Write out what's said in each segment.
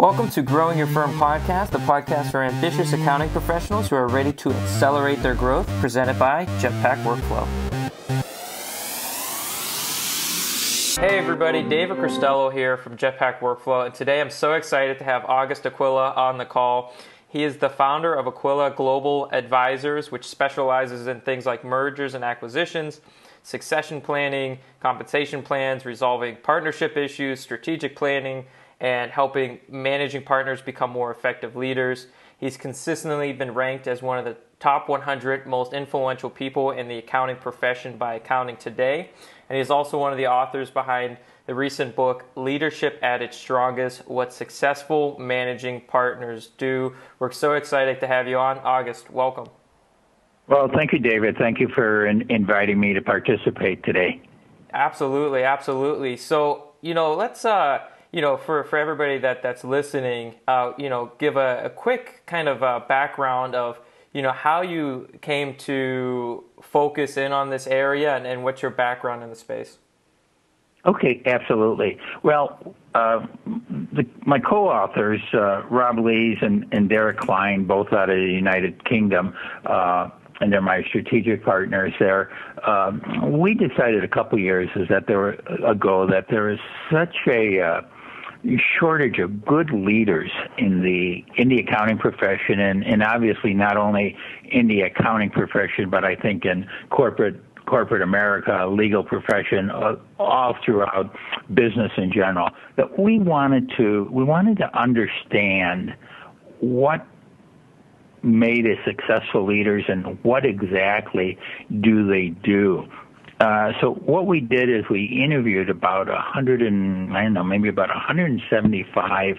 Welcome to Growing Your Firm Podcast, the podcast for ambitious accounting professionals who are ready to accelerate their growth, presented by Jetpack Workflow. Hey everybody, David Cristello here from Jetpack Workflow, and today I'm so excited to have August Aquila on the call. He is the founder of Aquila Global Advisors, which specializes in things like mergers and acquisitions, succession planning, compensation plans, resolving partnership issues, strategic planning, and helping managing partners become more effective leaders. He's consistently been ranked as one of the top 100 most influential people in the accounting profession by Accounting Today. And he's also one of the authors behind the recent book, Leadership at its Strongest, What Successful Managing Partners Do. We're so excited to have you on. August, welcome. Well, thank you, David. Thank you for inviting me to participate today. Absolutely, absolutely. So, let's... for everybody that's listening, give a quick kind of background of, how you came to focus in on this area and what's your background in the space. Okay, absolutely. Well, my co-authors, Rob Lees and Derek Klein, both out of the United Kingdom, and they're my strategic partners there. We decided a couple years ago that there is such a shortage of good leaders in the accounting profession, and obviously not only in the accounting profession, but I think in corporate America, legal profession, all throughout business in general. That we wanted to understand what made us successful leaders and what exactly do they do. So what we did is we interviewed about 175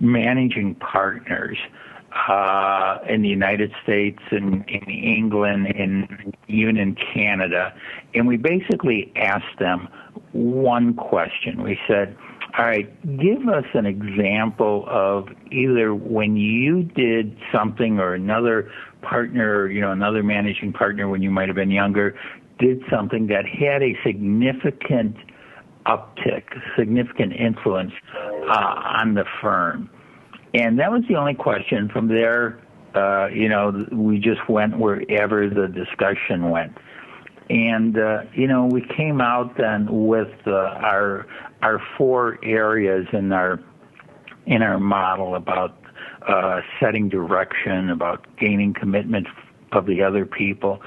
managing partners in the United States and in England and even in Canada. And we basically asked them one question. We said, all right, give us an example of either when you did something or another partner, another managing partner when you might have been younger, did something that had a significant uptick, significant influence on the firm. And that was the only question. From there, we just went wherever the discussion went. And, we came out then with our four areas in our model about setting direction, about gaining commitment of the other people,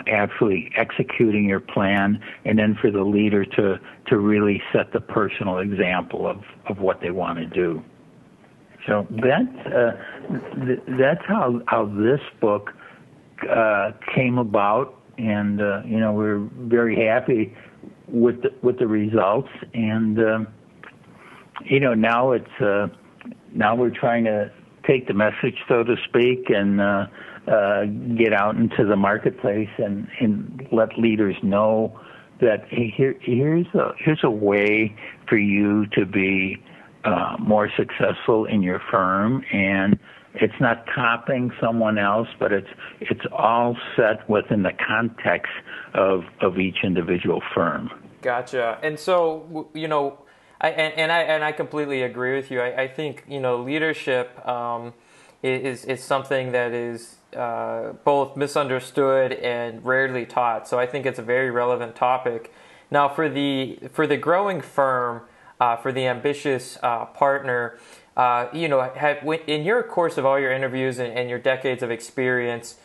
actually executing your plan, and then for the leader to really set the personal example of what they want to do. So that's how this book came about, and we're very happy with the results. And now we're trying to take the message, so to speak, and get out into the marketplace and let leaders know that here's a way for you to be more successful in your firm, and it's not copying someone else, but it's all set within the context of each individual firm. Gotcha. And so I completely agree with you. I think leadership is something that is both misunderstood and rarely taught. So I think it's a very relevant topic. Now, for the growing firm, for the ambitious partner, in your course of all your interviews and your decades of experience,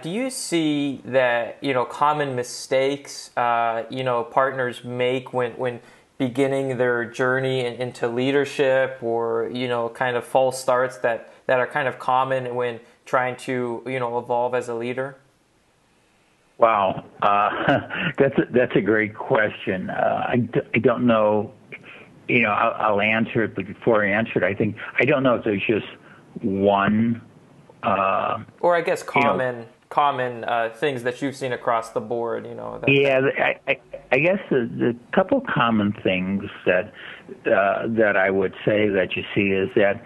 do you see that common mistakes partners make when beginning their journey into leadership, or kind of false starts that are kind of common when trying to evolve as a leader? Wow, that's a great question. I don't know. I'll answer it, but before I answer it, I don't know if there's just one. Or I guess common things that you've seen across the board. I guess the couple common things that I would say that you see is that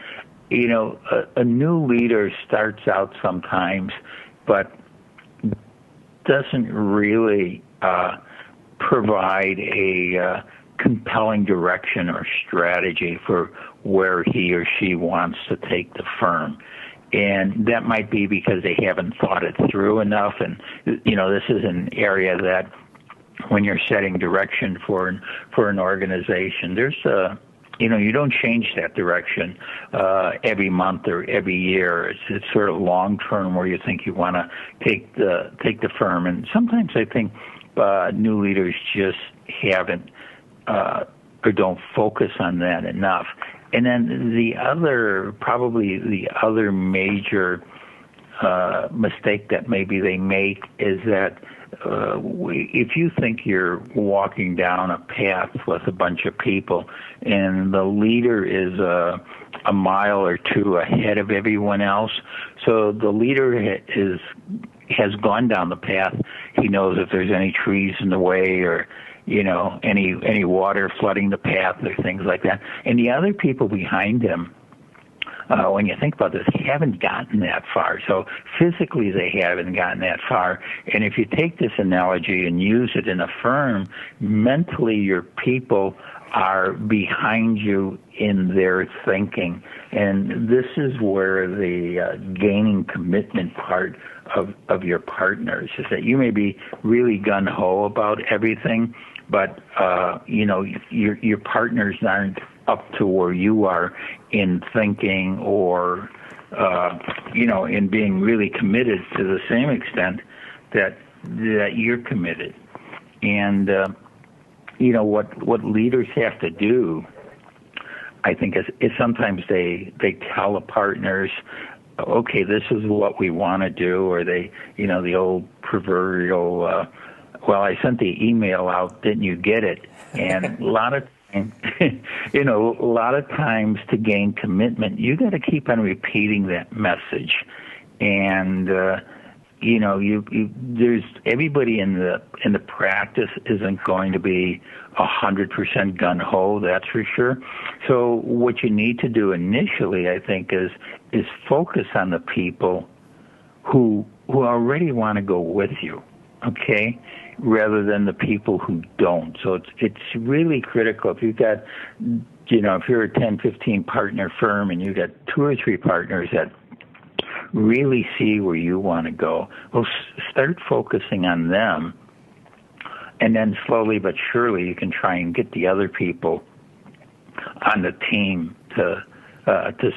a new leader starts out sometimes, but doesn't really provide a compelling direction or strategy for where he or she wants to take the firm. And that might be because they haven't thought it through enough. And, this is an area that when you're setting direction for an organization, there's you don't change that direction every month or every year. It's sort of long term where you think you want to take the firm. And sometimes I think new leaders just haven't or don't focus on that enough. And then probably the other major mistake that maybe they make is that if you think you're walking down a path with a bunch of people and the leader is a mile or two ahead of everyone else, so the leader has gone down the path. He knows if there's any trees in the way or any water flooding the path or things like that. And the other people behind him, when you think about this, haven't gotten that far. So physically they haven't gotten that far. And if you take this analogy and use it in a firm, mentally your people are behind you in their thinking. And this is where the gaining commitment part of your partners is that you may be really gun-ho about everything, but your partners aren't up to where you are in thinking or in being really committed to the same extent that you're committed. And what leaders have to do, I think, is sometimes they tell the partners, okay, this is what we want to do, or they, the old proverbial, well, I sent the email out, didn't you get it? And a lot of times to gain commitment, you got to keep on repeating that message. And there's everybody in the practice isn't going to be 100% gun ho, that's for sure. So what you need to do initially, I think, is focus on the people who already want to go with you, okay, rather than the people who don't. So it's really critical. If you've got, if you're a 10, 15 partner firm and you've got 2 or 3 partners that really see where you want to go, well, start focusing on them. And then slowly but surely you can try and get the other people on the team to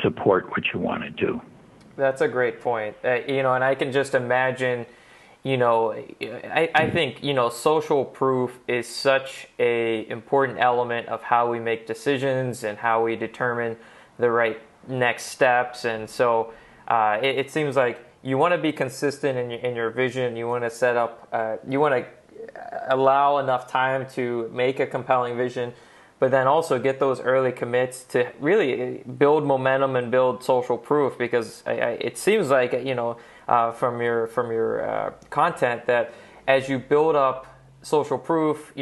support what you want to do. That's a great point. And I can just imagine, I think, social proof is such a important element of how we make decisions and how we determine the right next steps. And so it seems like you want to be consistent in your vision. You want to set up, you want to allow enough time to make a compelling vision, but then also get those early commits to really build momentum and build social proof, because it seems like, from your content, that as you build up social proof,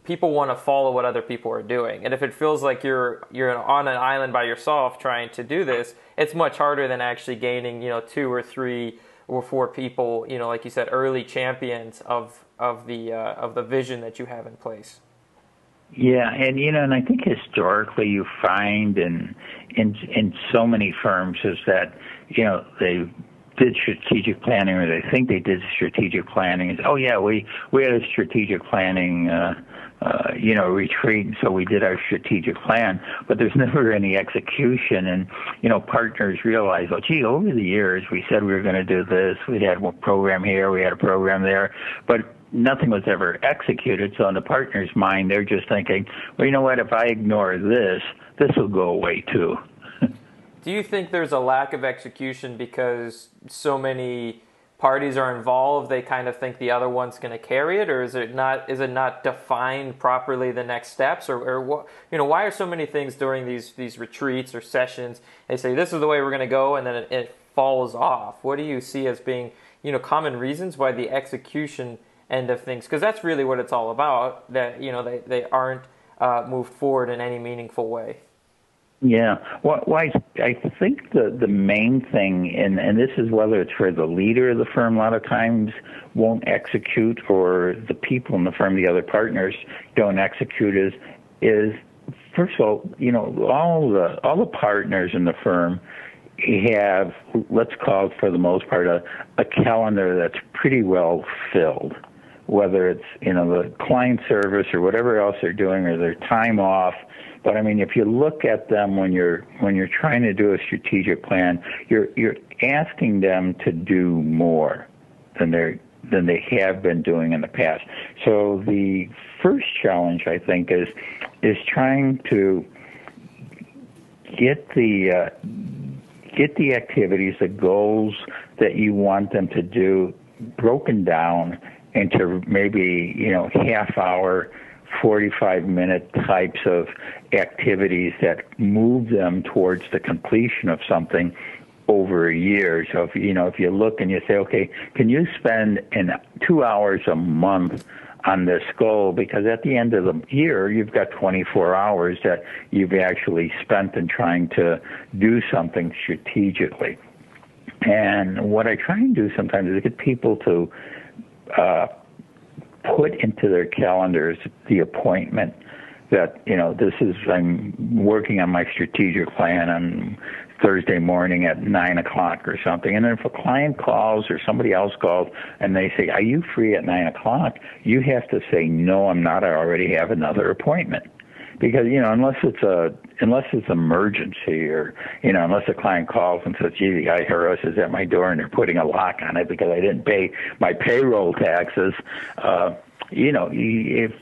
people want to follow what other people are doing. And if it feels like you're on an island by yourself trying to do this, it's much harder than actually gaining, 2 or 3 or 4 people, like you said, early champions of the vision that you have in place. Yeah, and I think historically you find in so many firms is that they did strategic planning, or they think they did strategic planning. It's, oh yeah, we had a strategic planning retreat, and so we did our strategic plan, but there's never any execution. And partners realize, oh gee, over the years we said we were going to do this. We had a program here, we had a program there, but nothing was ever executed. So in the partner's mind, they're just thinking, well, you know what, if I ignore this will go away too. Do you think there's a lack of execution because so many parties are involved, they kind of think the other one's going to carry it, or is it not defined properly, the next steps, or what, why are so many things during these retreats or sessions, they say this is the way we're going to go, and then it falls off? What do you see as being, common reasons why the execution end of things, because that's really what it's all about, that they aren't moved forward in any meaningful way? Yeah, well, I think the main thing, and this is whether it's for the leader of the firm, a lot of times won't execute, or the people in the firm, the other partners, don't execute, is, first of all, all the partners in the firm have, let's call it for the most part, a calendar that's pretty well filled, whether it's the client service or whatever else they're doing or their time off. But I mean, if you look at them when you're trying to do a strategic plan, you're asking them to do more than they have been doing in the past. So the first challenge, I think, is trying to get the activities, the goals that you want them to do, broken down into maybe half hour, 45-minute types of activities that move them towards the completion of something over a year. So if you look and you say, okay, can you spend 2 hours a month on this goal? Because at the end of the year, you've got 24 hours that you've actually spent in trying to do something strategically. And what I try and do sometimes is get people to put into their calendars the appointment that, I'm working on my strategic plan on Thursday morning at 9 o'clock or something. And then if a client calls or somebody else calls and they say, are you free at 9 o'clock? You have to say, no, I'm not. I already have another appointment. Because, unless it's emergency or, unless a client calls and says, gee, the IRS is at my door and they're putting a lock on it because I didn't pay my payroll taxes, if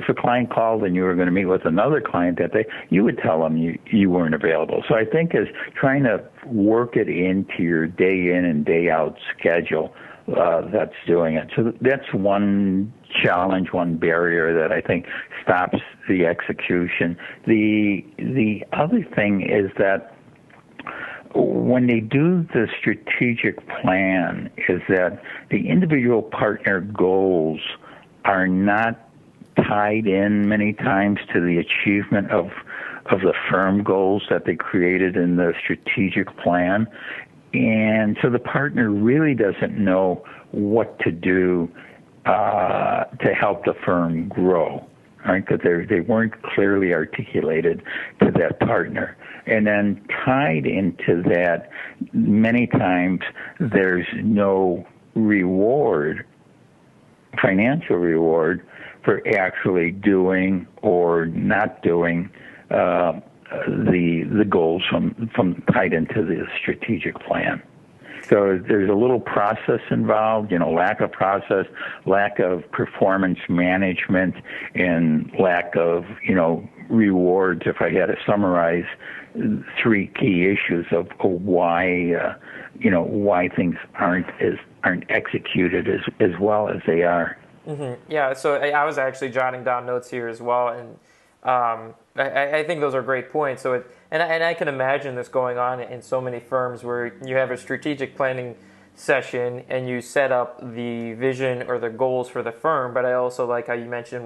a client called and you were going to meet with another client that day, you would tell them you weren't available. So I think is trying to work it into your day in and day out schedule that's doing it. So that's one challenge, one barrier that I think stops the execution. The other thing is that when they do the strategic plan is that the individual partner goals are not tied in many times to the achievement of the firm goals that they created in the strategic plan. And so the partner really doesn't know what to do to help the firm grow, right? Because they weren't clearly articulated to that partner. And then tied into that, many times there's no reward, financial reward, for actually doing or not doing the goals from tied into the strategic plan. So there's a little process involved, lack of process, lack of performance management, and lack of, rewards. If I had to summarize 3 key issues of why, why things aren't executed as well as they are. Mm-hmm. Yeah. So I was actually jotting down notes here as well, and I think those are great points. So and I can imagine this going on in so many firms where you have a strategic planning session and you set up the vision or the goals for the firm. But I also like how you mentioned,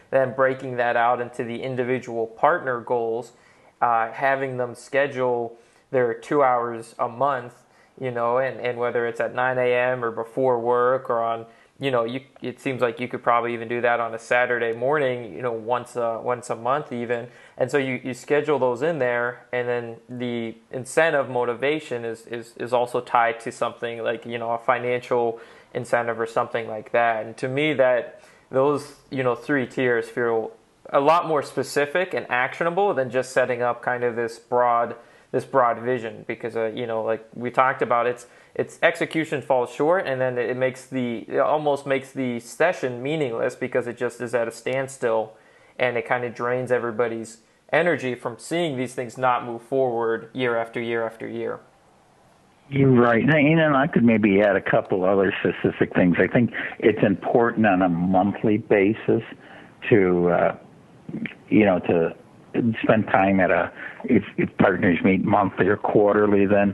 then breaking that out into the individual partner goals, having them schedule their 2 hours a month, and whether it's at 9 a.m. or before work or on, it seems like you could probably even do that on a Saturday morning, once a month even. And so you schedule those in there, and then the incentive motivation is also tied to something like, a financial incentive or something like that. And to me, that those, 3 tiers feel a lot more specific and actionable than just setting up kind of this broad vision, because like we talked about, its execution falls short, and then it almost makes the session meaningless because it just is at a standstill, and it kind of drains everybody's energy from seeing these things not move forward year after year after year. You're right. And I could maybe add a couple other specific things. I think it's important on a monthly basis to spend time if partners meet monthly or quarterly, then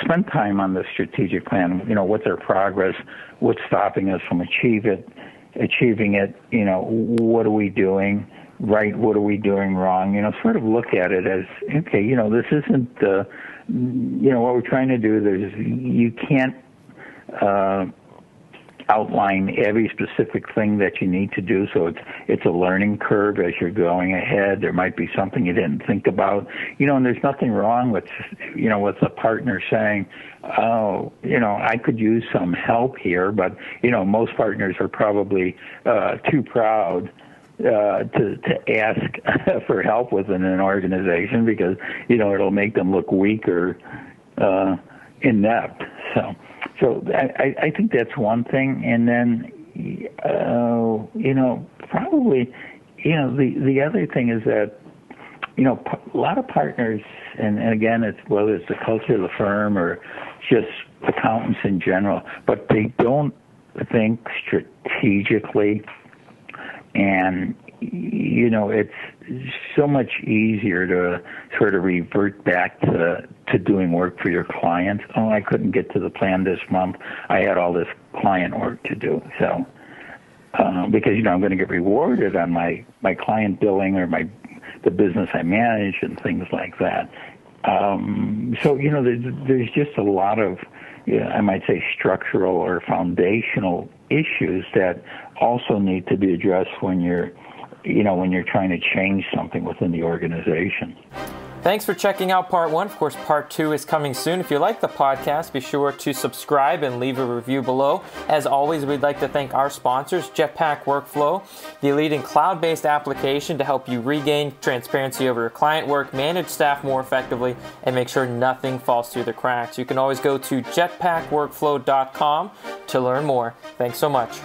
spend time on the strategic plan. What's our progress? What's stopping us from achieving it? What are we doing right? What are we doing wrong? Sort of look at it as, okay, this isn't, what we're trying to do. You can't outline every specific thing that you need to do. So it's a learning curve as you're going ahead. There might be something you didn't think about, and there's nothing wrong with, with a partner saying, oh, I could use some help here, but, most partners are probably too proud to ask for help within an organization because, it'll make them look weak or inept. So I think that's one thing. And then, probably, the other thing is that, a lot of partners, and again, it's whether it's the culture of the firm or just accountants in general, but they don't think strategically. And, it's so much easier to sort of revert back to doing work for your clients. Oh, I couldn't get to the plan this month. I had all this client work to do. So, because, I'm going to get rewarded on my client billing or the business I manage and things like that. So, there's just a lot of, I might say, structural or foundational issues that also need to be addressed when you're trying to change something within the organization. Thanks for checking out part 1. Of course, part 2 is coming soon. If you like the podcast, be sure to subscribe and leave a review below. As always, we'd like to thank our sponsors, Jetpack Workflow, the leading cloud-based application to help you regain transparency over your client work, manage staff more effectively, and make sure nothing falls through the cracks. You can always go to jetpackworkflow.com to learn more. Thanks so much.